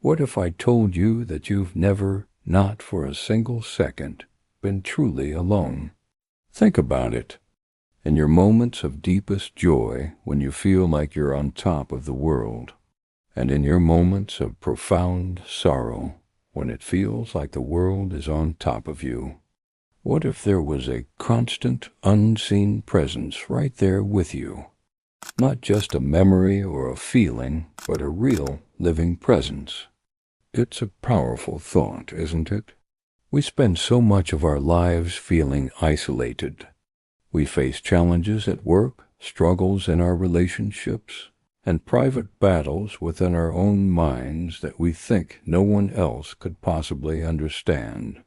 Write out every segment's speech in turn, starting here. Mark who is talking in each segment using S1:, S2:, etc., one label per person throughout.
S1: What if I told you that you've never, not for a single second, been truly alone? Think about it. In your moments of deepest joy, when you feel like you're on top of the world, and in your moments of profound sorrow, when it feels like the world is on top of you. What if there was a constant, unseen presence right there with you? Not just a memory or a feeling, but a real, living presence. It's a powerful thought, isn't it? We spend so much of our lives feeling isolated. We face challenges at work, struggles in our relationships, and private battles within our own minds that we think no one else could possibly understand.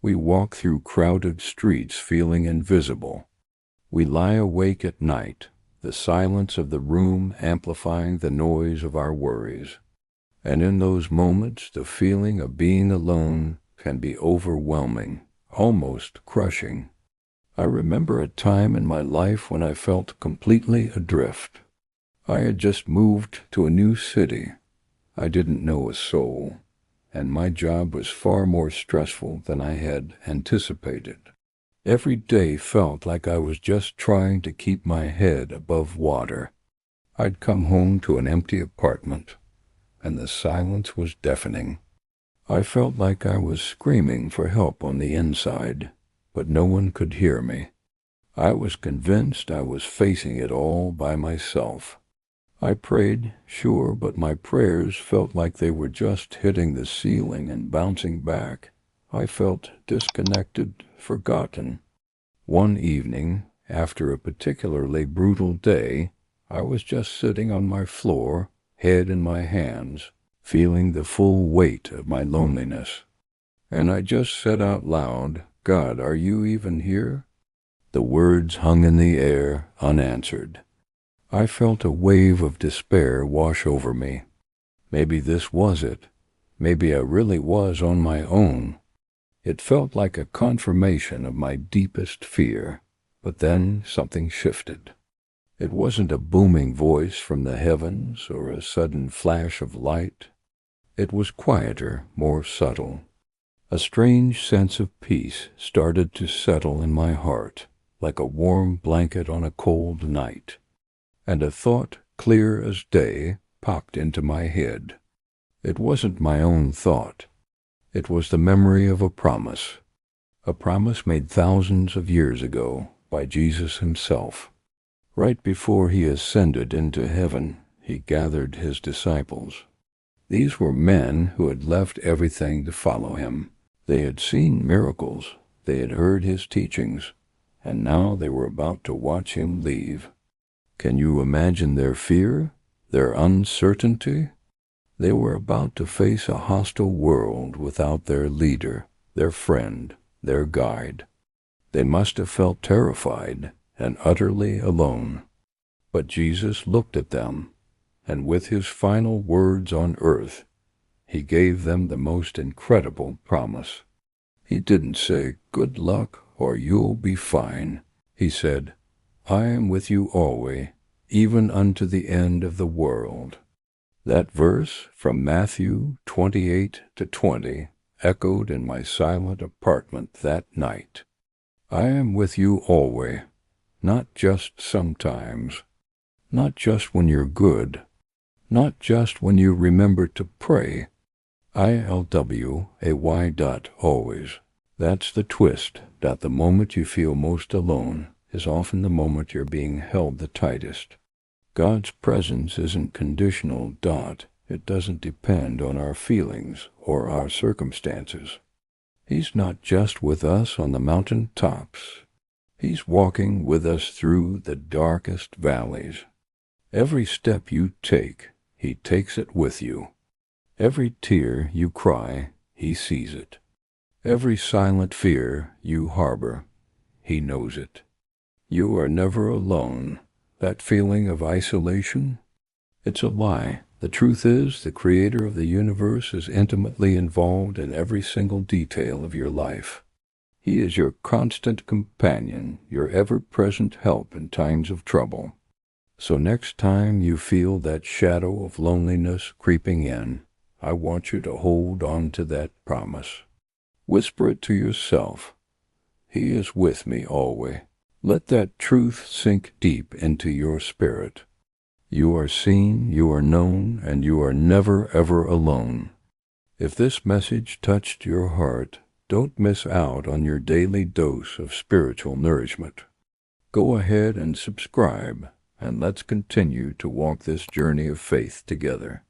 S1: We walk through crowded streets feeling invisible. We lie awake at night, the silence of the room amplifying the noise of our worries. And in those moments, the feeling of being alone can be overwhelming, almost crushing. I remember a time in my life when I felt completely adrift. I had just moved to a new city. I didn't know a soul, and my job was far more stressful than I had anticipated. Every day felt like I was just trying to keep my head above water. I'd come home to an empty apartment, and the silence was deafening. I felt like I was screaming for help on the inside, but no one could hear me. I was convinced I was facing it all by myself. I prayed, sure, but my prayers felt like they were just hitting the ceiling and bouncing back. I felt disconnected, forgotten. One evening, after a particularly brutal day, I was just sitting on my floor, head in my hands, feeling the full weight of my loneliness. And I just said out loud, "God, are you even here?" The words hung in the air, unanswered. I felt a wave of despair wash over me. Maybe this was it. Maybe I really was on my own. It felt like a confirmation of my deepest fear. But then something shifted. It wasn't a booming voice from the heavens or a sudden flash of light. It was quieter, more subtle. A strange sense of peace started to settle in my heart, like a warm blanket on a cold night. And a thought, clear as day, popped into my head. It wasn't my own thought. It was the memory of a promise made thousands of years ago by Jesus himself. Right before he ascended into heaven, he gathered his disciples. These were men who had left everything to follow him. They had seen miracles, they had heard his teachings, and now they were about to watch him leave. Can you imagine their fear, their uncertainty? They were about to face a hostile world without their leader, their friend, their guide. They must have felt terrified and utterly alone. But Jesus looked at them, and with his final words on earth, he gave them the most incredible promise. He didn't say, "Good luck," or "You'll be fine." He said, "I am with you always, even unto the end of the world." That verse from Matthew 28-20 echoed in my silent apartment that night. I am with you always, not just sometimes, not just when you're good, not just when you remember to pray. always. That's the twist, that the moment you feel most alone is often the moment you're being held the tightest. God's presence isn't conditional. It doesn't depend on our feelings or our circumstances. He's not just with us on the mountain tops. He's walking with us through the darkest valleys. Every step you take, he takes it with you. Every tear you cry, he sees it. Every silent fear you harbor, he knows it. You are never alone. That feeling of isolation, it's a lie. The truth is, the Creator of the universe is intimately involved in every single detail of your life. He is your constant companion, your ever-present help in times of trouble. So next time you feel that shadow of loneliness creeping in, I want you to hold on to that promise. Whisper it to yourself. He is with me always. Let that truth sink deep into your spirit. You are seen, you are known, and you are never, ever alone. If this message touched your heart, don't miss out on your daily dose of spiritual nourishment. Go ahead and subscribe, and let's continue to walk this journey of faith together.